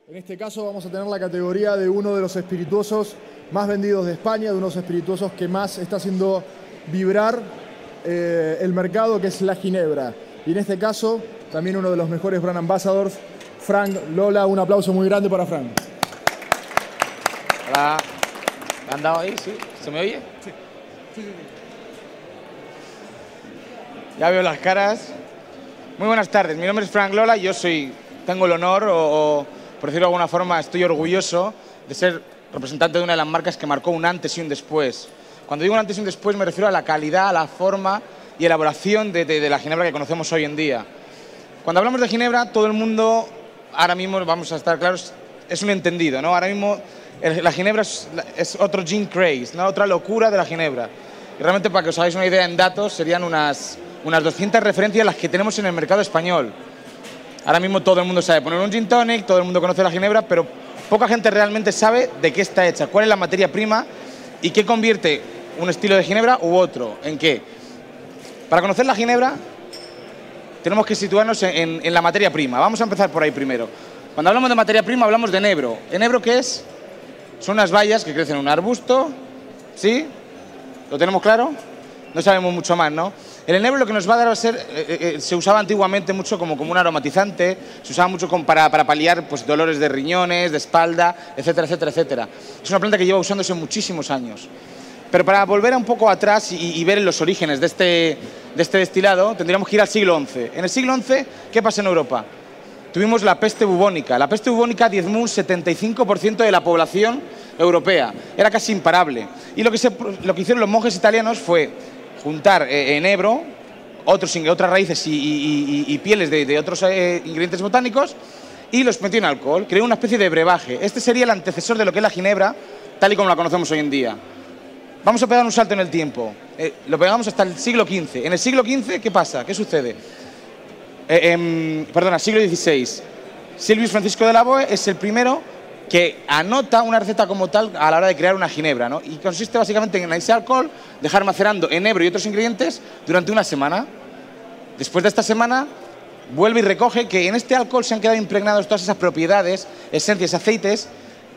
En este caso vamos a tener la categoría de uno de los espirituosos más vendidos de España, de unos espirituosos que más está haciendo vibrar el mercado, que es la ginebra. Y en este caso, también uno de los mejores brand ambassadors, Frank Lola. Un aplauso muy grande para Frank. Hola. ¿Me han dado ahí? ¿Sí? ¿Se me oye? Sí. Sí. Ya veo las caras. Muy buenas tardes. Mi nombre es Frank Lola. Yo tengo el honor, o por decirlo de alguna forma, estoy orgulloso de ser representante de una de las marcas que marcó un antes y un después. Cuando digo un antes y un después me refiero a la calidad, a la forma y elaboración de la ginebra que conocemos hoy en día. Cuando hablamos de ginebra, todo el mundo, ahora mismo, vamos a estar claros, es un entendido, ¿no? Ahora mismo la ginebra es otro gin craze, ¿no? Otra locura de la ginebra. Y realmente, para que os hagáis una idea en datos, serían unas 200 referencias las que tenemos en el mercado español. Ahora mismo todo el mundo sabe poner un gin tonic, todo el mundo conoce la ginebra, pero poca gente realmente sabe de qué está hecha, cuál es la materia prima y qué convierte un estilo de ginebra u otro. ¿En qué? Para conocer la ginebra tenemos que situarnos en la materia prima. Vamos a empezar por ahí primero. Cuando hablamos de materia prima hablamos de enebro. ¿Enebro qué es? Son unas bayas que crecen en un arbusto, ¿sí? ¿Lo tenemos claro? No sabemos mucho más, ¿no? El enebro lo que nos va a dar va a ser, se usaba antiguamente mucho como un aromatizante, se usaba mucho para paliar pues, dolores de riñones, de espalda, etcétera, etcétera, etcétera. Es una planta que lleva usándose muchísimos años. Pero para volver un poco atrás y ver los orígenes de este destilado, tendríamos que ir al siglo XI. En el siglo XI, ¿qué pasa en Europa? Tuvimos la peste bubónica. La peste bubónica diezmó un 75% de la población europea. Era casi imparable. Y lo que hicieron los monjes italianos fue juntar enebro, otras raíces y pieles de otros ingredientes botánicos y los metió en alcohol. Creó una especie de brebaje. Este sería el antecesor de lo que es la ginebra, tal y como la conocemos hoy en día. Vamos a pegar un salto en el tiempo. Lo pegamos hasta el siglo XV. En el siglo XV, ¿qué pasa? ¿Qué sucede? Siglo XVI. Silvius Francisco de Lavoe es el primero que anota una receta como tal a la hora de crear una ginebra, ¿no? Y consiste básicamente en ese alcohol, dejar macerando enebro y otros ingredientes durante una semana. Después de esta semana, vuelve y recoge que en este alcohol se han quedado impregnados todas esas propiedades, esencias, aceites,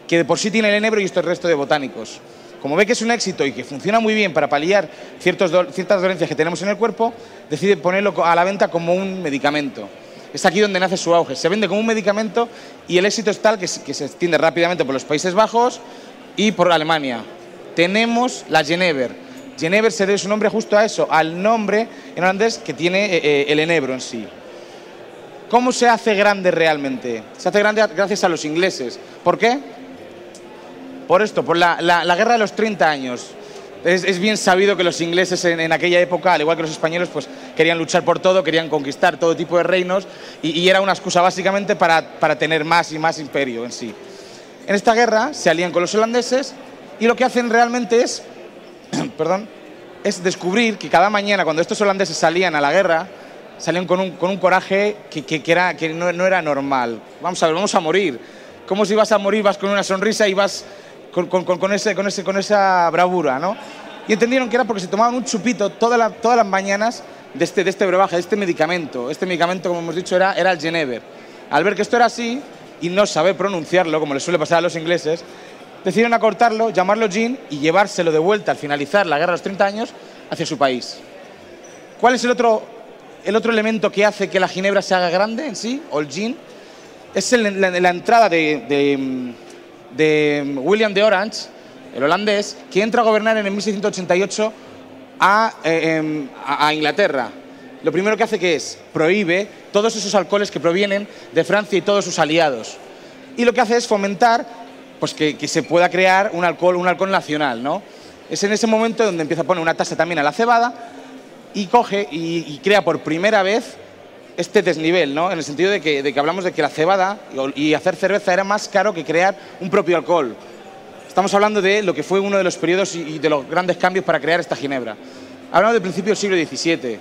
que de por sí tiene el enebro y el resto de botánicos. Como ve que es un éxito y que funciona muy bien para paliar ciertas dolencias que tenemos en el cuerpo, decide ponerlo a la venta como un medicamento. Es aquí donde nace su auge. Se vende como un medicamento y el éxito es tal que se extiende rápidamente por los Países Bajos y por Alemania. Tenemos la Genever. Genever se debe su nombre justo a eso, al nombre en holandés que tiene el enebro en sí. ¿Cómo se hace grande realmente? Se hace grande gracias a los ingleses. ¿Por qué? Por esto, por la guerra de los 30 años. Es bien sabido que los ingleses en aquella época, al igual que los españoles, pues querían luchar por todo, querían conquistar todo tipo de reinos y era una excusa básicamente para tener más y más imperio en sí. En esta guerra se alían con los holandeses y lo que hacen realmente es, es descubrir que cada mañana cuando estos holandeses salían a la guerra, salían con un coraje que no era normal. Vamos a ver, vamos a morir. ¿Cómo si vas a morir, vas con una sonrisa y vas con esa bravura, ¿no? Y entendieron que era porque se tomaban un chupito todas las mañanas de este brebaje, de este medicamento. Este medicamento, como hemos dicho, era el Genever. Al ver que esto era así y no saber pronunciarlo, como les suele pasar a los ingleses, decidieron acortarlo, llamarlo gin y llevárselo de vuelta al finalizar la guerra de los 30 años hacia su país. ¿Cuál es el otro elemento que hace que la ginebra se haga grande en sí, o el gin? Es la entrada de William de Orange, el holandés, que entra a gobernar en el 1688 a Inglaterra. Lo primero que hace que es prohíbe todos esos alcoholes que provienen de Francia y todos sus aliados. Y lo que hace es fomentar pues, que se pueda crear un alcohol nacional, ¿no? Es en ese momento donde empieza a poner una tasa también a la cebada y coge y crea por primera vez este desnivel, ¿no? En el sentido de que hablamos de que la cebada y hacer cerveza era más caro que crear un propio alcohol. Estamos hablando de lo que fue uno de los periodos y de los grandes cambios para crear esta ginebra. Hablamos del principio del siglo XVII,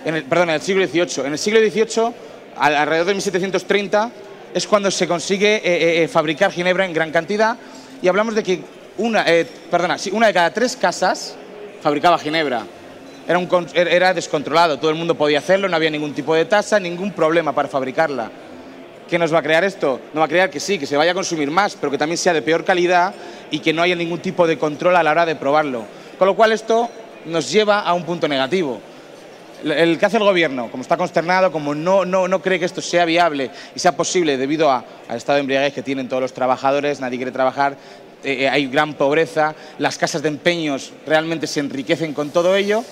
en el siglo XVIII. En el siglo XVIII, alrededor de 1730, es cuando se consigue fabricar ginebra en gran cantidad y hablamos de que una de cada 3 casas fabricaba ginebra. Era descontrolado, todo el mundo podía hacerlo, no había ningún tipo de tasa, ningún problema para fabricarla. ¿Qué nos va a crear esto? Nos va a crear que sí, que se vaya a consumir más, pero que también sea de peor calidad y que no haya ningún tipo de control a la hora de probarlo. Con lo cual esto nos lleva a un punto negativo. El que hace el gobierno, como está consternado, como no cree que esto sea viable y sea posible debido al estado de embriaguez que tienen todos los trabajadores, nadie quiere trabajar, hay gran pobreza, las casas de empeños realmente se enriquecen con todo ello,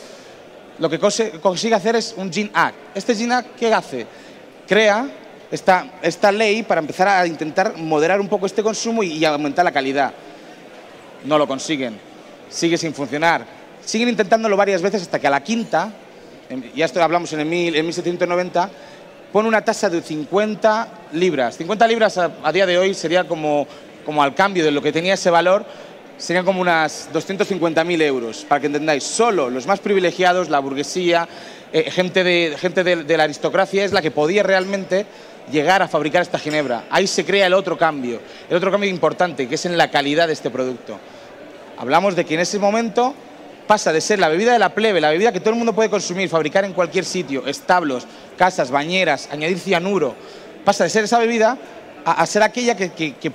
lo que consigue hacer es un Gin Act. Este Gin Act, ¿qué hace? Crea esta ley para empezar a intentar moderar un poco este consumo y aumentar la calidad. No lo consiguen, sigue sin funcionar. Siguen intentándolo varias veces hasta que a la quinta, ya esto hablamos en 1790, pone una tasa de 50 libras. 50 libras a día de hoy sería como al cambio de lo que tenía ese valor, serían como unas 250.000 euros. Para que entendáis, solo los más privilegiados, la burguesía, gente de la aristocracia es la que podía realmente llegar a fabricar esta ginebra. Ahí se crea el otro cambio importante, que es en la calidad de este producto. Hablamos de que en ese momento pasa de ser la bebida de la plebe, la bebida que todo el mundo puede consumir, fabricar en cualquier sitio, establos, casas, bañeras, añadir cianuro, pasa de ser esa bebida a ser aquella que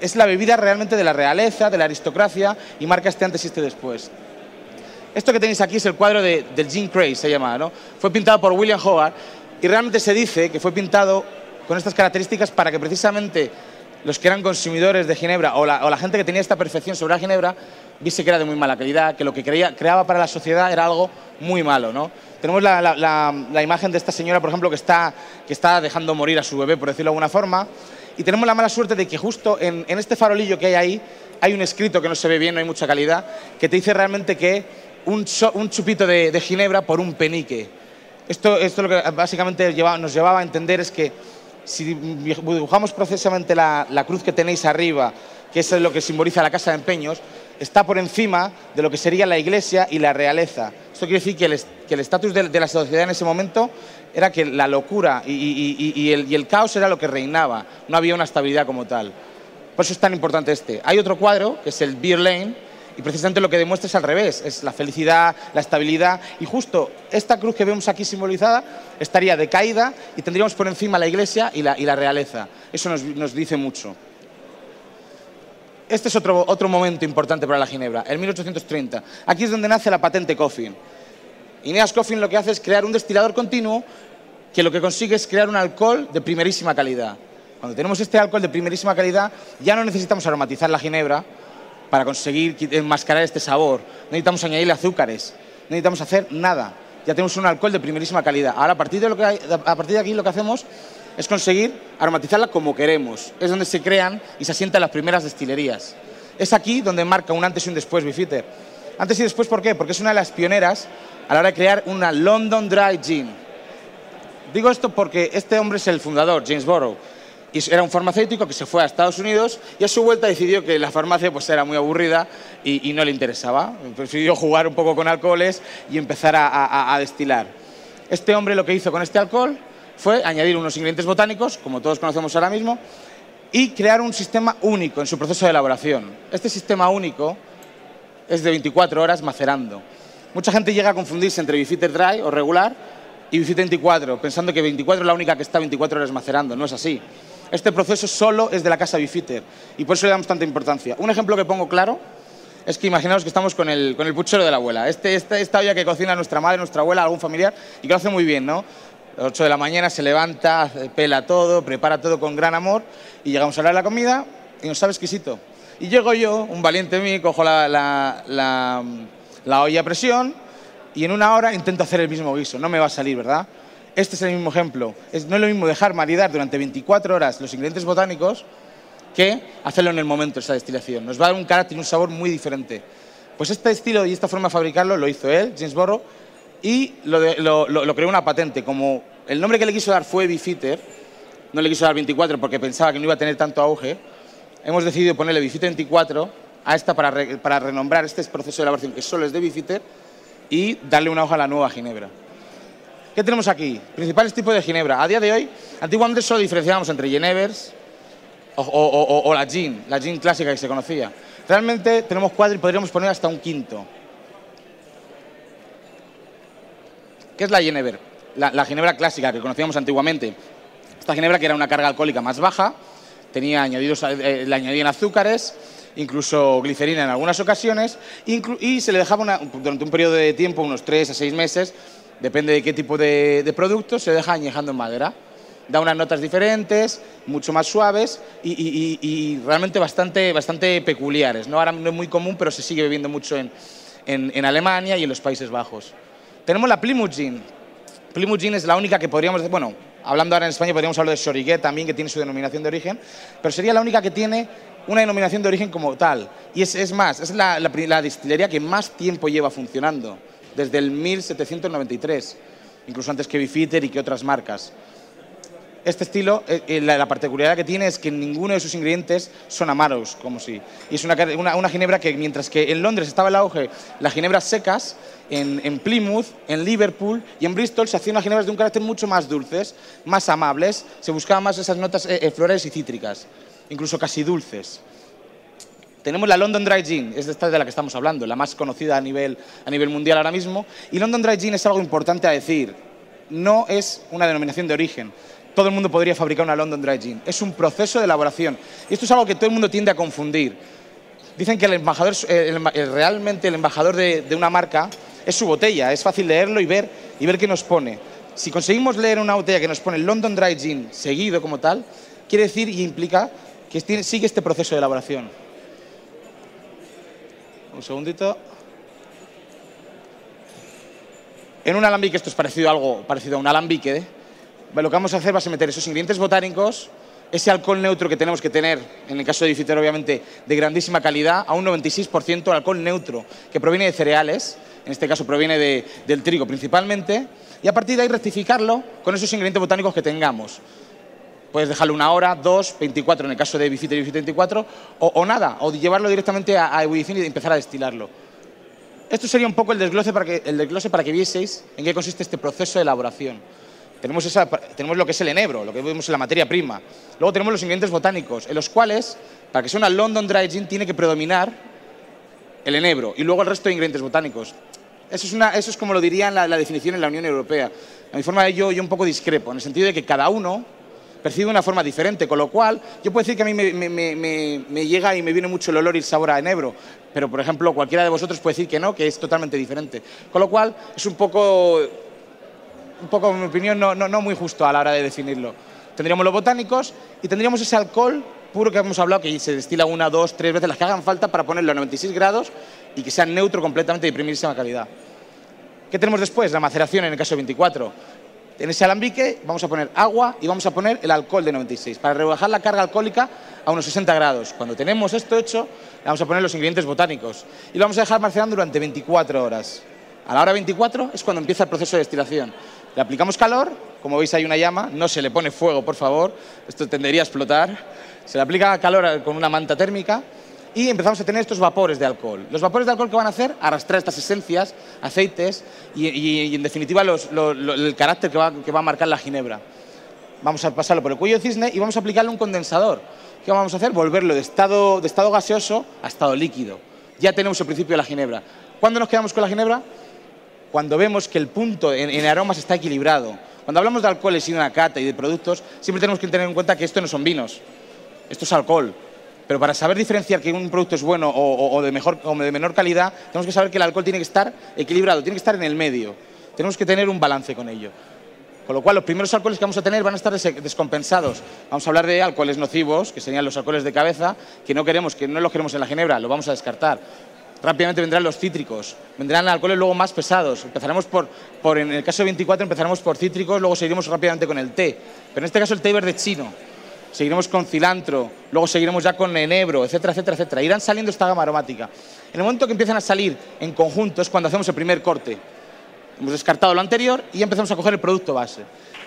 es la bebida realmente de la realeza, de la aristocracia, y marca este antes y este después. Esto que tenéis aquí es el cuadro del Gin Craze, se llama, ¿no? Fue pintado por William Hogarth y realmente se dice que fue pintado con estas características para que precisamente los que eran consumidores de ginebra o la gente que tenía esta percepción sobre la ginebra viese que era de muy mala calidad, que lo que creaba para la sociedad era algo muy malo, ¿no? Tenemos la imagen de esta señora, por ejemplo, que está dejando morir a su bebé, por decirlo de alguna forma, y tenemos la mala suerte de que justo en este farolillo que hay ahí hay un escrito que no se ve bien, no hay mucha calidad, que te dice realmente que un chupito de ginebra por un penique. Esto lo que básicamente nos llevaba a entender es que si dibujamos precisamente la cruz que tenéis arriba, que es lo que simboliza la casa de empeños, está por encima de lo que sería la iglesia y la realeza. Esto quiere decir que el estatus de la sociedad en ese momento era que la locura y el caos era lo que reinaba, no había una estabilidad como tal. Por eso es tan importante este. Hay otro cuadro, que es el Beer Lane, y precisamente lo que demuestra es al revés, es la felicidad, la estabilidad, y justo esta cruz que vemos aquí simbolizada estaría decaída y tendríamos por encima la iglesia y la realeza. Eso nos dice mucho. Este es otro momento importante para la ginebra, el 1830. Aquí es donde nace la patente Coffin. Ineas Coffin lo que hace es crear un destilador continuo que lo que consigue es crear un alcohol de primerísima calidad. Cuando tenemos este alcohol de primerísima calidad, ya no necesitamos aromatizar la ginebra para conseguir enmascarar este sabor. No necesitamos añadirle azúcares, no necesitamos hacer nada. Ya tenemos un alcohol de primerísima calidad. Ahora, a partir de aquí, lo que hacemos es conseguir aromatizarla como queremos. Es donde se crean y se asientan las primeras destilerías. Es aquí donde marca un antes y un después Beefeater. Antes y después, ¿por qué? Porque es una de las pioneras a la hora de crear una London Dry Gin. Digo esto porque este hombre es el fundador, James Burrow. Y era un farmacéutico que se fue a Estados Unidos y a su vuelta decidió que la farmacia pues, era muy aburrida y no le interesaba. Prefirió jugar un poco con alcoholes y empezar a destilar. Este hombre lo que hizo con este alcohol fue añadir unos ingredientes botánicos, como todos conocemos ahora mismo, y crear un sistema único en su proceso de elaboración. Este sistema único es de 24 horas macerando. Mucha gente llega a confundirse entre Beefeater Dry o regular y Beefeater 24, pensando que 24 es la única que está 24 horas macerando. No es así. Este proceso solo es de la casa Beefeater y por eso le damos tanta importancia. Un ejemplo que pongo claro es que imaginaos que estamos con el puchero de la abuela. Esta olla que cocina nuestra madre, nuestra abuela, algún familiar y que lo hace muy bien, ¿no? A las 8 de la mañana se levanta, pela todo, prepara todo con gran amor y llegamos a la hora de la comida y nos sabe exquisito. Y llego yo, un valiente mí, cojo la olla a presión y en una hora intento hacer el mismo guiso. No me va a salir, ¿verdad? Este es el mismo ejemplo. No es lo mismo dejar maridar durante 24 horas los ingredientes botánicos que hacerlo en el momento, esa destilación. Nos va a dar un carácter y un sabor muy diferente. Pues este estilo y esta forma de fabricarlo lo hizo él, James Burrow, y lo creó una patente. Como el nombre que le quiso dar fue Beefeater, no le quiso dar 24 porque pensaba que no iba a tener tanto auge, hemos decidido ponerle Beefeater 24 a esta para renombrar este proceso de elaboración que solo es de Beefeater y darle una hoja a la nueva ginebra. ¿Qué tenemos aquí? Principales tipos de ginebra. A día de hoy, antiguamente solo diferenciábamos entre Genevers o la gin clásica que se conocía. Realmente tenemos 4 y podríamos poner hasta un quinto. ¿Qué es la Genever? La ginebra clásica que conocíamos antiguamente. Esta ginebra, que era una carga alcohólica más baja, tenía añadidos, le añadían azúcares, incluso glicerina en algunas ocasiones, y se le dejaba durante un periodo de tiempo, unos 3 a 6 meses, depende de qué tipo de producto, se deja añejando en madera. Da unas notas diferentes, mucho más suaves y realmente bastante peculiares, ¿no? Ahora no es muy común, pero se sigue bebiendo mucho en Alemania y en los Países Bajos. Tenemos la Plymouth Gin. Plymouth Gin es la única que podríamos, bueno, hablando ahora en España podríamos hablar de Soriguet también, que tiene su denominación de origen, pero sería la única que tiene una denominación de origen como tal. Y es más, es la destilería que más tiempo lleva funcionando, desde el 1793, incluso antes que Beefeater y que otras marcas. Este estilo, la particularidad que tiene es que ninguno de sus ingredientes son amaros, y es una ginebra que, mientras que en Londres estaba el auge las ginebras secas, en Plymouth, en Liverpool y en Bristol se hacían unas ginebras de un carácter mucho más dulces, más amables, se buscaban más esas notas florales y cítricas, incluso casi dulces. Tenemos la London Dry Gin, es esta de la que estamos hablando, la más conocida a nivel mundial ahora mismo, y London Dry Gin es algo importante a decir, no es una denominación de origen. Todo el mundo podría fabricar una London Dry Gin. Es un proceso de elaboración. Y esto es algo que todo el mundo tiende a confundir. Dicen que realmente el embajador de una marca es su botella. Es fácil leerlo y ver qué nos pone. Si conseguimos leer una botella que nos pone London Dry Gin seguido como tal, quiere decir y implica que sigue este proceso de elaboración. Un segundito. En un alambique, esto es algo parecido a un alambique, lo que vamos a hacer va a ser meter esos ingredientes botánicos, ese alcohol neutro que tenemos que tener, en el caso de Beefeater obviamente de grandísima calidad, a un 96% alcohol neutro, que proviene de cereales, en este caso proviene del trigo principalmente, y a partir de ahí rectificarlo con esos ingredientes botánicos que tengamos. Puedes dejarlo 1 hora, 2, 24 en el caso de Beefeater y Beefeater 24, o nada, o llevarlo directamente a ebullición y empezar a destilarlo. Esto sería un poco el desglose para que vieseis en qué consiste este proceso de elaboración. Tenemos lo que es el enebro, lo que vemos en la materia prima. Luego tenemos los ingredientes botánicos, en los cuales, para que sea una London Dry Gin, tiene que predominar el enebro y luego el resto de ingredientes botánicos. Eso es como lo diría la definición en la Unión Europea. A mi forma de yo un poco discrepo, en el sentido de que cada uno percibe de una forma diferente, con lo cual yo puedo decir que a mí me llega y me viene mucho el olor y el sabor a enebro, pero por ejemplo cualquiera de vosotros puede decir que no, que es totalmente diferente. Con lo cual es un poco, en mi opinión, no muy justo a la hora de definirlo. Tendríamos los botánicos y tendríamos ese alcohol puro que hemos hablado, que se destila 1, 2, 3 veces las que hagan falta para ponerlo a 96 grados y que sea neutro completamente de primerísima calidad. ¿Qué tenemos después? La maceración en el caso de 24. En ese alambique vamos a poner agua y vamos a poner el alcohol de 96 para rebajar la carga alcohólica a unos 60 grados. Cuando tenemos esto hecho, le vamos a poner los ingredientes botánicos y lo vamos a dejar macerando durante 24 horas. A la hora 24 es cuando empieza el proceso de destilación. Le aplicamos calor, como veis hay una llama, no se le pone fuego, por favor, esto tendería a explotar. Se le aplica calor con una manta térmica y empezamos a tener estos vapores de alcohol. Los vapores de alcohol, ¿qué van a hacer? Arrastrar estas esencias, aceites y en definitiva el carácter que va a marcar la ginebra. Vamos a pasarlo por el cuello de cisne y vamos a aplicarle un condensador. ¿Qué vamos a hacer? Volverlo de estado gaseoso a estado líquido. Ya tenemos el principio de la ginebra. ¿Cuándo nos quedamos con la ginebra? Cuando vemos que el punto en aromas está equilibrado. Cuando hablamos de alcoholes y de una cata y de productos, siempre tenemos que tener en cuenta que esto no son vinos, esto es alcohol. Pero para saber diferenciar que un producto es bueno o de menor calidad, tenemos que saber que el alcohol tiene que estar equilibrado, tiene que estar en el medio. Tenemos que tener un balance con ello. Con lo cual, los primeros alcoholes que vamos a tener van a estar descompensados. Vamos a hablar de alcoholes nocivos, que serían los alcoholes de cabeza, que no los queremos en la ginebra, lo vamos a descartar. Rápidamente vendrán los cítricos, vendrán alcoholes luego más pesados. Empezaremos en el caso de 24 empezaremos por cítricos, luego seguiremos rápidamente con el té. Pero en este caso el té verde chino. Seguiremos con cilantro, luego seguiremos ya con enebro, etcétera, etcétera, etcétera. Irán saliendo esta gama aromática. En el momento que empiezan a salir en conjunto es cuando hacemos el primer corte. Hemos descartado lo anterior y ya empezamos a coger el producto base.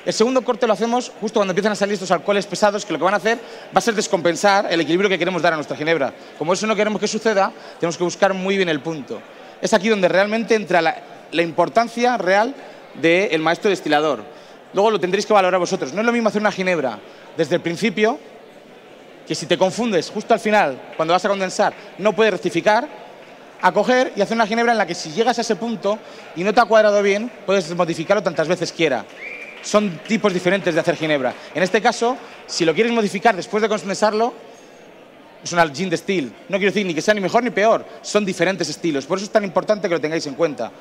El segundo corte lo hacemos justo cuando empiezan a salir estos alcoholes pesados, que lo que van a hacer va a ser descompensar el equilibrio que queremos dar a nuestra ginebra. Como eso no queremos que suceda, tenemos que buscar muy bien el punto. Es aquí donde realmente entra la importancia real del maestro destilador. Luego lo tendréis que valorar vosotros. No es lo mismo hacer una ginebra desde el principio, que si te confundes justo al final, cuando vas a condensar, no puedes rectificar, a coger y hacer una ginebra en la que si llegas a ese punto y no te ha cuadrado bien, puedes modificarlo tantas veces quieras. son tipos diferentes de hacer ginebra. En este caso, si lo quieres modificar después de condensarlo, es una gin destill. No quiero decir ni que sea ni mejor ni peor, son diferentes estilos. Por eso es tan importante que lo tengáis en cuenta.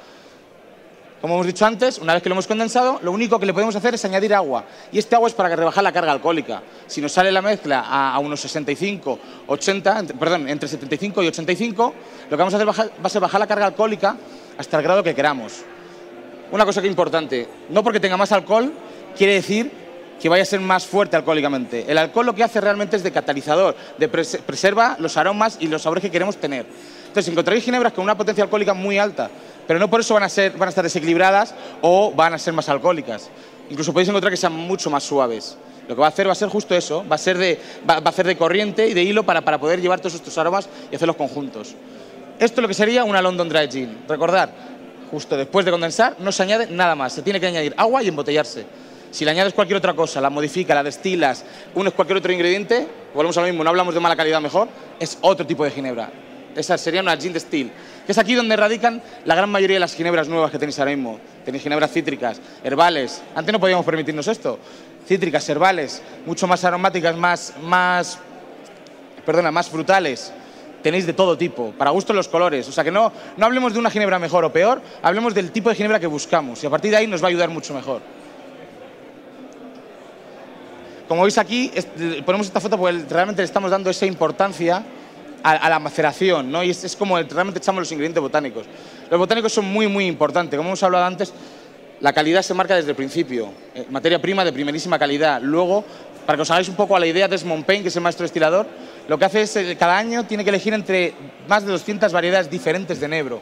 Como hemos dicho antes, una vez que lo hemos condensado, lo único que le podemos hacer es añadir agua. Y este agua es para rebajar la carga alcohólica. Si nos sale la mezcla a unos 65, 80, perdón, entre 75 y 85, lo que vamos a hacer va a ser bajar la carga alcohólica hasta el grado que queramos. Una cosa que es importante, no porque tenga más alcohol quiere decir que vaya a ser más fuerte alcohólicamente. El alcohol lo que hace realmente es de catalizador, preserva los aromas y los sabores que queremos tener. Entonces encontraréis ginebras con una potencia alcohólica muy alta, pero no por eso van a estar desequilibradas o van a ser más alcohólicas. Incluso podéis encontrar que sean mucho más suaves. Lo que va a hacer va a ser justo eso, va a hacer de corriente y de hilo para poder llevar todos estos aromas y hacerlos conjuntos. Esto es lo que sería una London Dry Gin. Recordad, justo después de condensar no se añade nada más, se tiene que añadir agua y embotellarse. Si le añades cualquier otra cosa, la modificas, la destilas, unes cualquier otro ingrediente, volvemos a lo mismo, no hablamos de mala calidad mejor, es otro tipo de ginebra. Esa sería una gin destill, que es aquí donde radican la gran mayoría de las ginebras nuevas que tenéis ahora mismo. Tenéis ginebras cítricas, herbales, antes no podíamos permitirnos esto, cítricas, herbales, mucho más aromáticas, más frutales. Tenéis de todo tipo, para gusto los colores. O sea que no hablemos de una ginebra mejor o peor, hablemos del tipo de ginebra que buscamos y a partir de ahí nos va a ayudar mucho mejor. Como veis aquí, ponemos esta foto porque realmente le estamos dando esa importancia a la maceración, ¿no? Y es como realmente echamos los ingredientes botánicos. Los botánicos son muy, muy importantes. Como hemos hablado antes, la calidad se marca desde el principio. Materia prima de primerísima calidad. Luego, para que os hagáis un poco a la idea, Desmond Payne, que es el maestro destilador, lo que hace es, cada año tiene que elegir entre más de 200 variedades diferentes de nebro.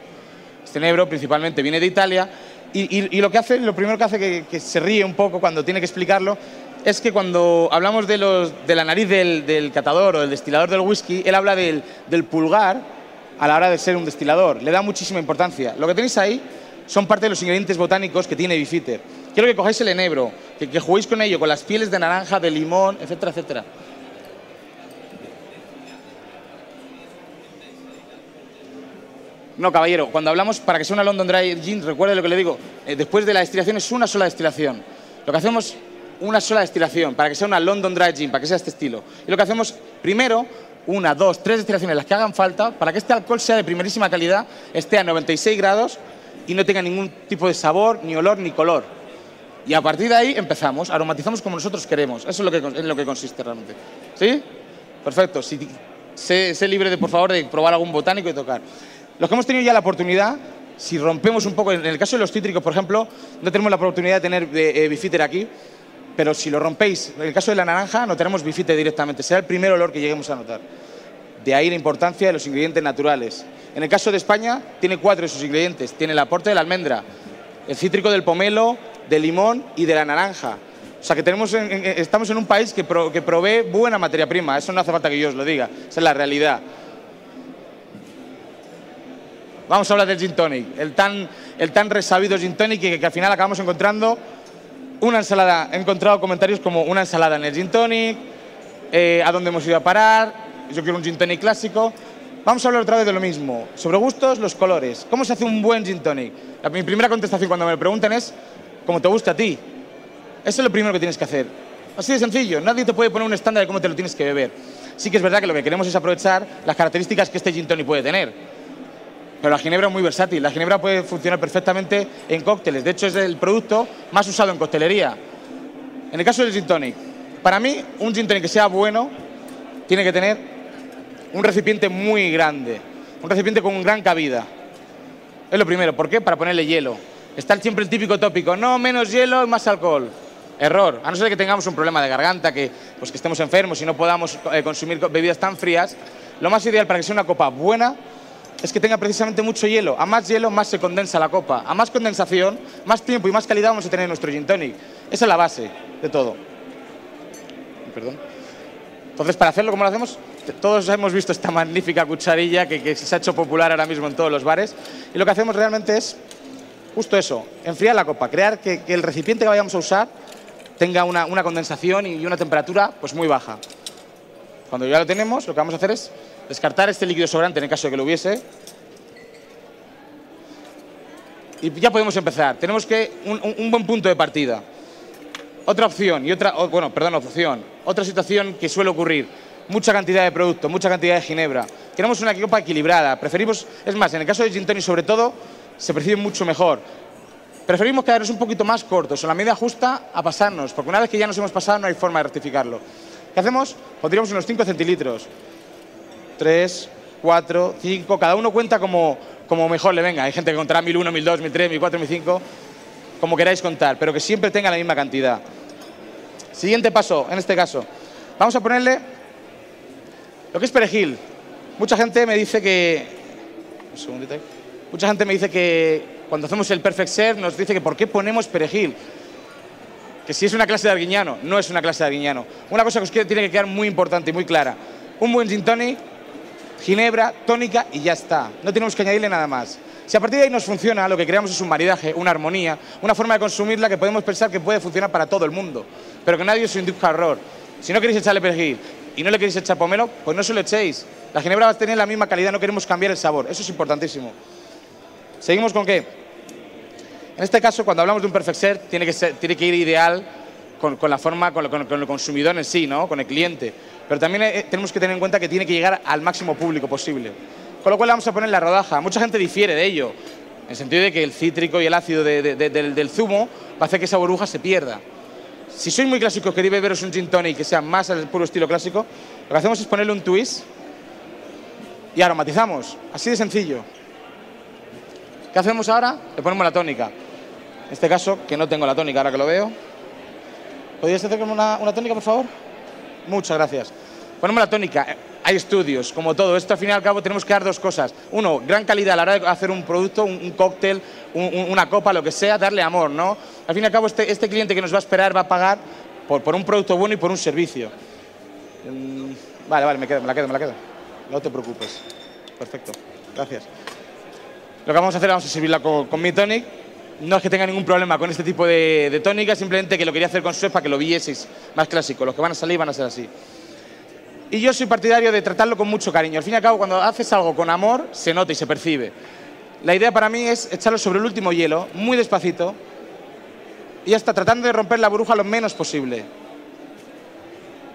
Este nebro principalmente viene de Italia y lo primero que hace que se ríe un poco cuando tiene que explicarlo es que cuando hablamos de la nariz del catador o del destilador del whisky, él habla del pulgar a la hora de ser un destilador. Le da muchísima importancia. Lo que tenéis ahí son parte de los ingredientes botánicos que tiene Beefeater. Quiero que cojáis el enebro, que juguéis con ello, con las pieles de naranja, de limón, etcétera, etcétera. No, caballero, cuando hablamos, para que sea una London Dry Gin, recuerde lo que le digo, después de la destilación es una sola destilación. Lo que hacemos, una sola destilación, para que sea una London Dry Gin, para que sea este estilo. Y lo que hacemos, primero, 1, 2, 3 destilaciones, las que hagan falta, para que este alcohol sea de primerísima calidad, esté a 96 grados y no tenga ningún tipo de sabor, ni olor, ni color. Y a partir de ahí empezamos, aromatizamos como nosotros queremos. Eso es en lo que consiste realmente. ¿Sí? Perfecto. Sé libre, por favor, de probar algún botánico y tocar. Los que hemos tenido ya la oportunidad, si rompemos un poco, en el caso de los cítricos, por ejemplo, no tenemos la oportunidad de tener Beefeater aquí, pero si lo rompéis, en el caso de la naranja, notaremos Beefeater directamente. Será el primer olor que lleguemos a notar. De ahí la importancia de los ingredientes naturales. En el caso de España, tiene 4 de sus ingredientes. Tiene el aporte de la almendra, el cítrico del pomelo, del limón y de la naranja. O sea que estamos en un país que provee buena materia prima. Eso no hace falta que yo os lo diga. Esa es la realidad. Vamos a hablar del gin tonic, el tan resabido gin tonic que al final acabamos encontrando una ensalada. He encontrado comentarios como una ensalada en el gin tonic, a dónde hemos ido a parar, yo quiero un gin tonic clásico. Vamos a hablar otra vez de lo mismo, sobre gustos, los colores. ¿Cómo se hace un buen gin tonic? Mi primera contestación cuando me lo preguntan es, como te gusta a ti. Eso es lo primero que tienes que hacer. Así de sencillo, nadie te puede poner un estándar de cómo te lo tienes que beber. Sí que es verdad que lo que queremos es aprovechar las características que este gin tonic puede tener. Pero la ginebra es muy versátil. La ginebra puede funcionar perfectamente en cócteles. De hecho, es el producto más usado en coctelería. En el caso del gin tonic, para mí, un gin tonic que sea bueno tiene que tener un recipiente muy grande. Un recipiente con gran cabida. Es lo primero. ¿Por qué? Para ponerle hielo. Está siempre el típico tópico. No, menos hielo y más alcohol. Error. A no ser que tengamos un problema de garganta, que estemos enfermos y no podamos consumir bebidas tan frías, lo más ideal para que sea una copa buena es que tenga precisamente mucho hielo. A más hielo, más se condensa la copa. A más condensación, más tiempo y más calidad vamos a tener en nuestro gin tonic. Esa es la base de todo. Perdón. Entonces, para hacerlo como lo hacemos, todos hemos visto esta magnífica cucharilla que se ha hecho popular ahora mismo en todos los bares. Y lo que hacemos realmente es justo eso, enfriar la copa, crear que el recipiente que vayamos a usar tenga una condensación y una temperatura pues muy baja. Cuando ya lo tenemos, lo que vamos a hacer es descartar este líquido sobrante en el caso de que lo hubiese. Y ya podemos empezar. Tenemos un buen punto de partida. Otra opción, otra situación que suele ocurrir, mucha cantidad de producto, mucha cantidad de ginebra. Queremos una copa equilibrada, preferimos, es más, en el caso de gin tonic sobre todo, se percibe mucho mejor. Preferimos quedarnos un poquito más cortos, o la medida justa, a pasarnos, porque una vez que ya nos hemos pasado no hay forma de rectificarlo. ¿Qué hacemos? Pondríamos unos 5 centilitros. 3, 4, 5, cada uno cuenta como mejor le venga. Hay gente que contará 1001, 1002, 1003, 1004, 1005, como queráis contar, pero que siempre tenga la misma cantidad. Siguiente paso, en este caso, vamos a ponerle lo que es perejil. Mucha gente me dice que... Un segundito. Mucha gente me dice que cuando hacemos el Perfect Serve nos dice que ¿por qué ponemos perejil? Que si es una clase de arguiñano, no es una clase de arguiñano. Una cosa que os tiene que quedar muy importante y muy clara. Un buen gin tonic, ginebra, tónica y ya está. No tenemos que añadirle nada más. Si a partir de ahí nos funciona, lo que creamos es un maridaje, una armonía, una forma de consumirla que podemos pensar que puede funcionar para todo el mundo. Pero que nadie os induzca a error. Si no queréis echarle perejil y no le queréis echar pomelo, pues no se lo echéis. La ginebra va a tener la misma calidad, no queremos cambiar el sabor. Eso es importantísimo. ¿Seguimos con qué? En este caso, cuando hablamos de un Perfect Serve, tiene que ir ideal con la forma, con el consumidor en sí, ¿no? Con el cliente. Pero también tenemos que tener en cuenta que tiene que llegar al máximo público posible. Con lo cual le vamos a poner la rodaja. Mucha gente difiere de ello, en el sentido de que el cítrico y el ácido del zumo va a hacer que esa burbuja se pierda. Si sois muy clásicos, queréis beberos un gin tonic que sea más al puro estilo clásico, lo que hacemos es ponerle un twist y aromatizamos. Así de sencillo. ¿Qué hacemos ahora? Le ponemos la tónica. En este caso, que no tengo la tónica, ahora que lo veo. ¿Podrías hacerme una tónica, por favor? Muchas gracias. Ponemos la tónica. Hay estudios, como todo. Esto, al fin y al cabo, tenemos que dar dos cosas. Uno, gran calidad a la hora de hacer un producto, un cóctel, una copa, lo que sea, darle amor, ¿no? Al fin y al cabo, este cliente que nos va a esperar va a pagar por un producto bueno y por un servicio. Vale, me la quedo. No te preocupes. Perfecto. Gracias. Lo que vamos a hacer, vamos a servirla con mi tonic. No es que tenga ningún problema con este tipo de tónica, simplemente que lo quería hacer con Suez para que lo vieseis más clásico. Los que van a salir van a ser así. Y yo soy partidario de tratarlo con mucho cariño. Al fin y al cabo, cuando haces algo con amor, se nota y se percibe. La idea para mí es echarlo sobre el último hielo, muy despacito, y hasta tratando de romper la burbuja lo menos posible.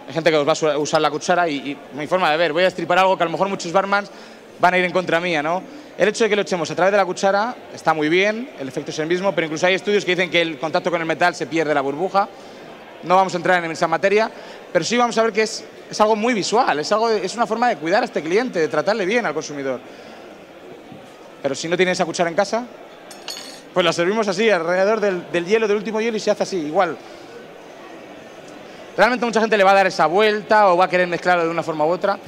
Hay gente que os va a usar la cuchara y mi forma de ver, voy a estripar algo que a lo mejor muchos barmans van a ir en contra mía, ¿no? El hecho de que lo echemos a través de la cuchara está muy bien, el efecto es el mismo, pero incluso hay estudios que dicen que el contacto con el metal se pierde la burbuja. No vamos a entrar en esa materia, pero sí vamos a ver que es algo muy visual, es una forma de cuidar a este cliente, de tratarle bien al consumidor. Pero si no tiene esa cuchara en casa, pues la servimos así, alrededor del hielo, del último hielo, y se hace así, igual. Realmente mucha gente le va a dar esa vuelta o va a querer mezclarlo de una forma u otra.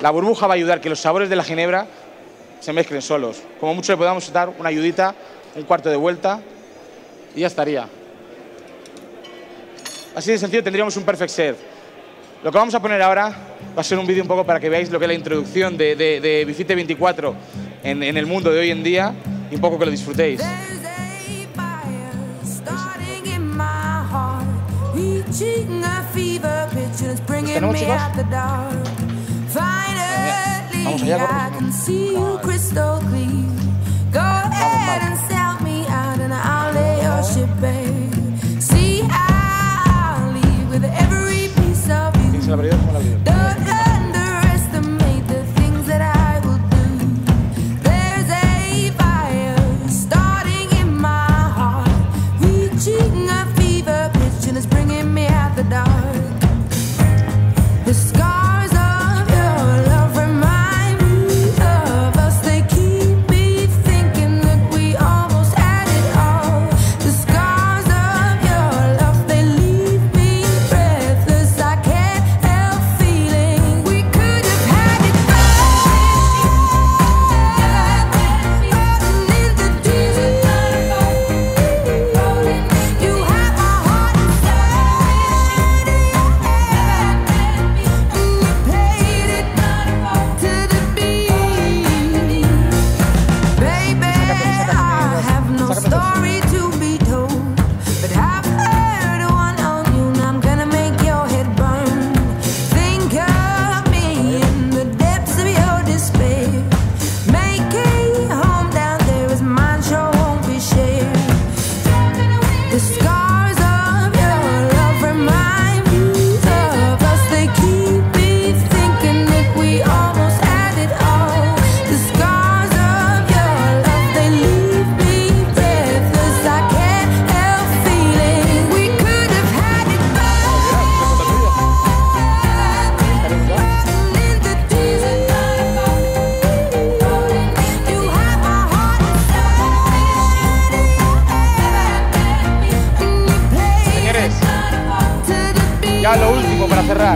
La burbuja va a ayudar que los sabores de la ginebra se mezclen solos. Como mucho le podamos dar una ayudita, un cuarto de vuelta y ya estaría. Así de sencillo tendríamos un Perfect Serve. Lo que vamos a poner ahora va a ser un vídeo un poco para que veáis lo que es la introducción de Bifite 24 en el mundo de hoy en día y un poco que lo disfrutéis. ¿Tenemos, chicos? Vamos allá, ¿Tienes el abridor? ¿Cómo el abridor?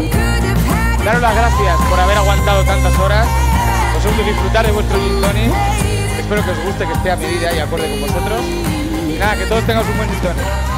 disfrutar. Daros las gracias por haber aguantado tantas horas. Vosotros disfrutar de vuestro gin tonic. Espero que os guste, que esté a medida y acorde con vosotros. Y nada, que todos tengamos un buen gin tonic.